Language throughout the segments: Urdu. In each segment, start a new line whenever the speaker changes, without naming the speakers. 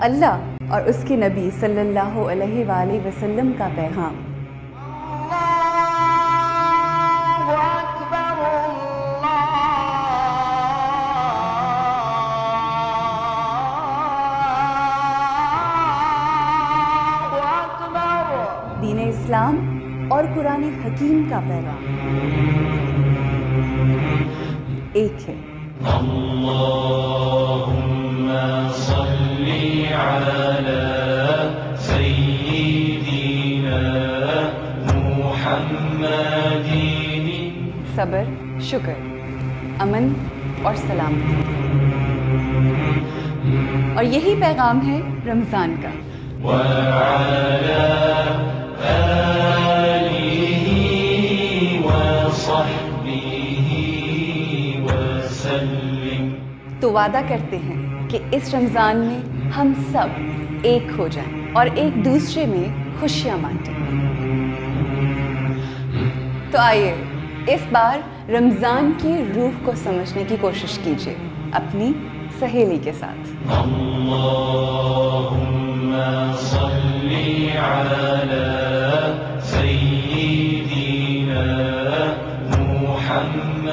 اللہ اور اس کے نبی صلی اللہ علیہ وآلہ وسلم کا پیغام۔ دین اسلام اور قرآن حکیم کا پیغام ایک ہے۔
اللہم صلی علی سیدنا محمد۔
صبر، شکر، امن اور سلامتی، اور یہی پیغام ہے رمضان کا۔
وعلی آلہ وصحبہ وسلم۔
تو وعدہ کرتے ہیں کہ اس رمضان میں ہم سب ایک ہو جائیں اور ایک دوسرے میں خوشیاں بانٹیں۔ تو آئیے اس بار رمضان کی روح کو سمجھنے کی کوشش کیجیے اپنی سہیلی کے ساتھ۔
اللہم صلی علی سیدنا محمد۔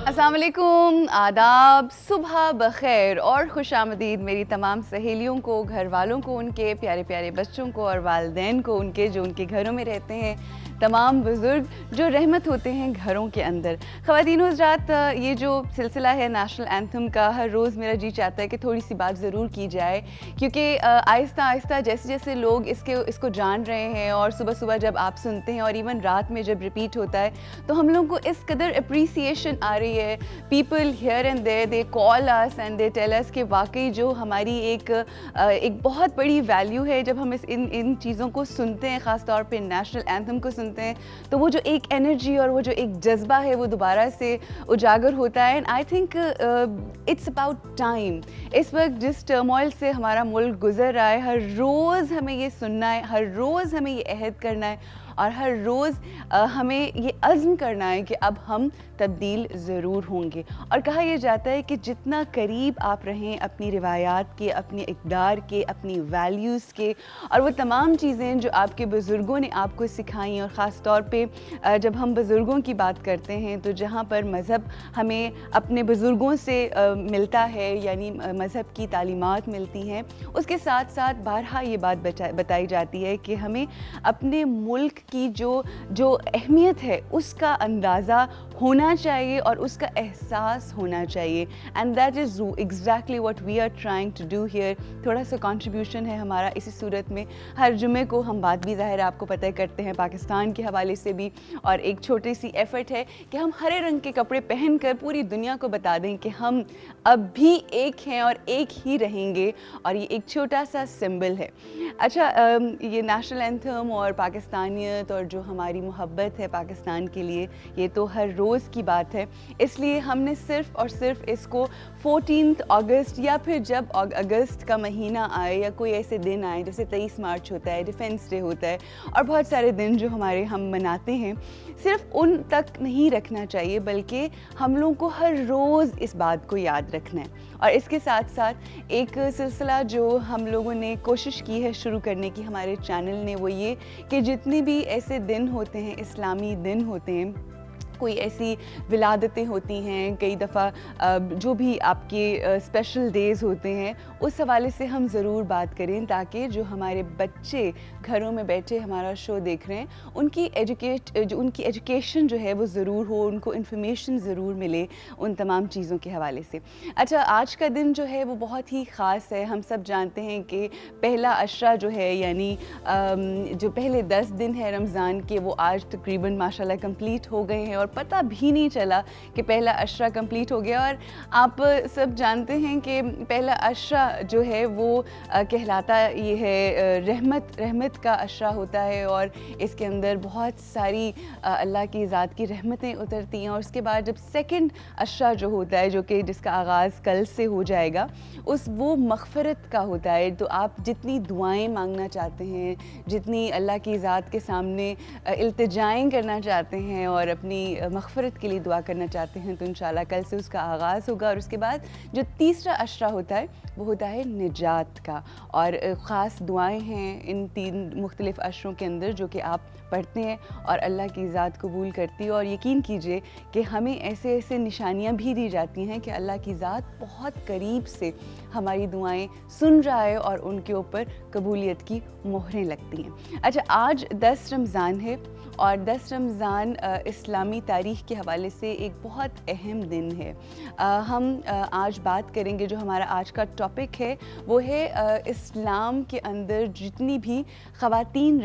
السلام علیکم، آداب، صبح بخیر اور خوش آمدید میری تمام سہیلیوں کو، گھر والوں کو، ان کے پیارے پیارے بچوں کو اور والدین کو، ان کے جو ان کے گھروں میں رہتے ہیں، تمام بزرگ جو رحمت ہوتے ہیں گھروں کے اندر۔ خواتین و حضرات، یہ جو سلسلہ ہے نیشنل اینتھم کا، ہر روز میرا جی چاہتا ہے کہ تھوڑی سی بات ضرور کی جائے، کیونکہ آہستہ آہستہ جیسے جیسے لوگ اس کو جان رہے ہیں، اور صبح صبح جب آپ سنتے ہیں اور ایون رات میں جب ریپیٹ ہوتا ہے، تو ہم لوگوں کو اس قدر اپریسیشن آ رہی ہے۔ People here and there they call us and they tell us کہ واقعی جو ہماری ایک بہت بڑی ویلیو ہے جب ہم ان چیزوں کو سنتے ہیں، خاص طور پہ نیشنل اینتھم کو سنتے ہیں، تو وہ جو ایک انرجی اور وہ جو ایک جذبہ ہے وہ دوبارہ سے اجاگر ہوتا ہے۔ And I think it's about time. اس وقت جس ٹرموائل سے ہمارا ملک گزر رہا ہے، ہر روز ہمیں یہ سننا ہے، ہر روز ہمیں یہ عہد کرنا ہے، اور ہر روز ہمیں یہ عزم کرنا ہے کہ اب ہم تبدیل ضرور ہوں گے۔ اور کہا یہ جاتا ہے کہ جتنا قریب آپ رہیں اپنی روایات کے، اپنے اقدار کے، اپنی ویلیوز کے، اور وہ تمام چیزیں جو آپ کے بزرگوں نے آپ کو سکھائیں، اور خاص طور پہ جب ہم بزرگوں کی بات کرتے ہیں تو جہاں پر مذہب ہمیں اپنے بزرگوں سے ملتا ہے، یعنی مذہب کی تعلیمات ملتی ہیں، اس کے ساتھ ساتھ بارہا یہ بات بتائی جاتی ہے کہ ہمیں اپنے ملک کی جو اہمیت ہے اس کا اندازہ ہونا چاہیے اور اس کا احساس ہونا چاہیے۔ And that is exactly what we are trying to do here. تھوڑا سا کنٹریبیوشن ہے ہمارا اسی صورت میں۔ ہر جمعے کو ہم بات بھی ظاہر آپ کو پتہ کرتے ہیں پاکستان کے حوالے سے بھی، اور ایک چھوٹی سی ایفرٹ ہے کہ ہم ہرے رنگ کے کپڑے پہن کر پوری دنیا کو بتا دیں کہ ہم اب بھی ایک ہیں اور ایک ہی رہیں گے، اور یہ ایک چھوٹا سا سمبل ہے۔ اچھا، یہ نیشنل اینتھم اور پاکستانیت اور جو ہماری محبت ہے پاکستان کے لیے، یہ تو ہر روز کی بات ہے، اس لیے ہم نے صرف اور صرف اس کو 14 اگست یا پھر جب اگست کا مہینہ آئے یا کوئی ایسے دن آئے جیسے 23 مارچ ہوتا ہے، ڈیفینس ڈے ہوتا ہے اور بہت سارے دن جو ہم مناتے ہیں، صرف ان تک نہیں رکھنا چاہیے بلکہ ہم لوگوں کو ہر روز اس بات کو یاد رکھنا ہے۔ اور اس کے ساتھ ساتھ ایک سلسلہ جو ہم لوگوں نے کوشش کی ہے شروع کرنے کی ہمارے چینل نے، وہ یہ کہ جتنے بھی ایسے دن ہوتے ہیں، اسلامی دن ہوتے ہیں، کوئی ایسی ولادتیں ہوتی ہیں، کئی دفعہ جو بھی آپ کے اسپیشل ڈیز ہوتے ہیں، اس حوالے سے ہم ضرور بات کریں تاکہ جو ہمارے بچے گھروں میں بیٹھے ہمارا شو دیکھ رہے ہیں ان کی ایجوکیشن جو ہے وہ ضرور ہو، ان کو انفارمیشن ضرور ملے ان تمام چیزوں کے حوالے سے۔ اچھا، آج کا دن جو ہے وہ بہت ہی خاص ہے۔ ہم سب جانتے ہیں کہ پہلا عشرہ جو ہے، یعنی جو پہلے 10 دن ہے رمضان کے، وہ آج تقریباً ماشاءاللہ کمپلیٹ ہو گئے ہیں اور پتہ بھی نہیں چلا کہ پہلا عشرہ کمپلیٹ ہو گیا۔ اور آپ سب جانتے ہیں کہ پہلا عشرہ جو ہے وہ کہلاتا یہ ہے رحمت کا عشرہ ہوتا ہے، اور اس کے اندر بہت ساری اللہ کی ذات کی رحمتیں اترتی ہیں۔ اور اس کے بعد جب سیکنڈ عشرہ جو ہوتا ہے، جو کہ جس کا آغاز کل سے ہو جائے گا، وہ مغفرت کا ہوتا ہے۔ تو آپ جتنی دعائیں مانگنا چاہتے ہیں، جتنی اللہ کی ذات کے سامنے التجائیں کرنا چاہتے ہیں اور اپنی مغفرت کے لیے دعا کرنا چاہتے ہیں، تو انشاءاللہ کل سے اس کا آغاز ہوگا۔ اور اس کے بعد جو تیسرا عشرہ ہوتا ہے وہ ہوتا ہے نجات کا، اور خاص دعائیں ہیں ان 3 مختلف عشروں کے اندر جو کہ آپ پڑھتے ہیں اور اللہ کی ذات قبول کرتی ہے۔ اور یقین کیجئے کہ ہمیں ایسے نشانیاں بھی دی جاتی ہیں کہ اللہ کی ذات بہت قریب سے ہماری دعائیں سن رہا ہے اور ان کے اوپر قبولیت کی مہریں لگتی ہیں۔ اچھا، آج 10 رمضان ہے، اور 10 رمضان اسلامی تاریخ کے حوالے سے ایک بہت اہم دن ہے۔ ہم آج بات کریں گے، جو ہمارا آج کا ٹاپک ہے وہ ہے اسلام کے اندر جتنی بھی خواتین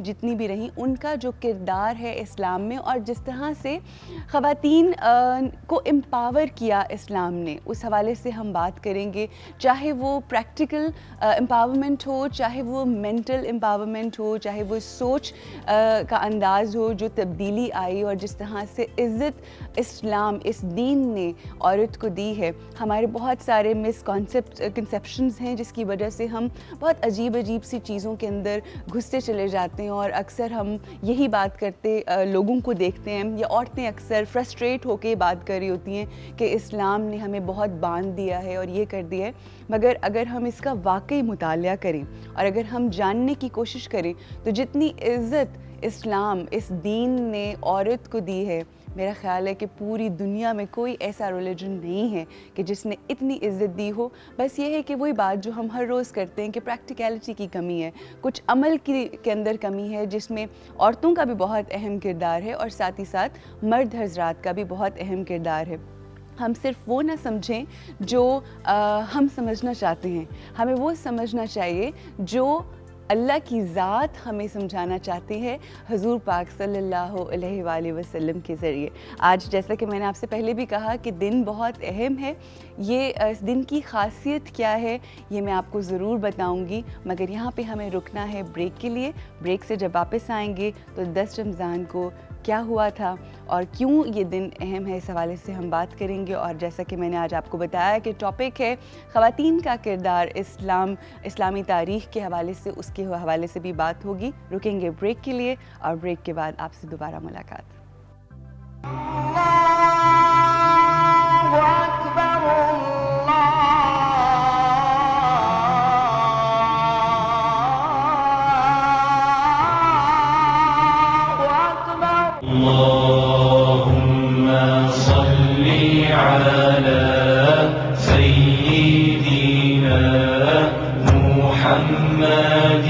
جتنی بھی رہیں، ان کا جو کردار ہے اسلام میں، اور جس طرح سے خواتین کو امپاور کیا اسلام نے، اس حوالے سے ہم بات کریں گے۔ چاہے وہ پریکٹیکل امپاورمنٹ ہو، چاہے وہ مینٹل امپاورمنٹ ہو، چاہے وہ سوچ کا انداز ہو جو تبدیلی آئی، اور جس طرح سے عزت اسلام اس دین نے عورت کو دی ہے۔ ہمارے بہت سارے کنسیپشنز ہیں جس کی وجہ سے ہم بہت عجیب سی چیزوں کے اندر گھستے چلے جاتے ہیں، اور اکثر ہم یہی بات کرتے لوگوں کو دیکھتے ہیں، یا عورتیں اکثر فرسٹریٹ ہو کے بات کر رہی ہوتی ہیں کہ اسلام نے ہمیں بہت باندھ دیا ہے اور یہ کر دیا ہے۔ مگر اگر ہم اس کا واقعی مطالعہ کریں اور اگر ہم جاننے کی کوشش کریں تو جتنی عزت اسلام اس دین نے عورت کو دی ہے، میرا خیال ہے کہ پوری دنیا میں کوئی ایسا ریلیجن نہیں ہے کہ جس نے اتنی عزت دی ہو۔ بس یہ ہے کہ وہی بات جو ہم ہر روز کرتے ہیں کہ پریکٹیکلٹی کی کمی ہے، کچھ عمل کے اندر کمی ہے، جس میں عورتوں کا بھی بہت اہم کردار ہے اور ساتھ ہی ساتھ مرد حضرات کا بھی بہت اہم کردار ہے۔ ہم صرف وہ نہ سمجھیں جو ہم سمجھنا چاہتے ہیں، ہمیں وہ سمجھنا چاہیے جو اللہ کی ذات ہمیں سمجھانا چاہتے ہیں حضور پاک صلی اللہ علیہ وآلہ وسلم کے ذریعے۔ آج جیسا کہ میں نے آپ سے پہلے بھی کہا کہ دن بہت اہم ہے، یہ اس دن کی خاصیت کیا ہے یہ میں آپ کو ضرور بتاؤں گی، مگر یہاں پہ ہمیں رکنا ہے بریک کے لیے۔ بریک سے جب واپس آئیں گے تو 10 رمضان کو کیا ہوا تھا اور کیوں یہ دن اہم ہے، اس حوالے سے ہم بات کریں گے۔ اور جیسا کہ میں نے آج آپ کو بتایا کہ ٹاپک ہے خواتین کا کردار اسلامی تاریخ کے حوالے سے، اس کے حوالے سے بھی بات ہوگی۔ رکیں گے بریک کے لیے اور بریک کے بعد آپ سے دوبارہ ملاقات۔
اللهم صل على سيدنا محمد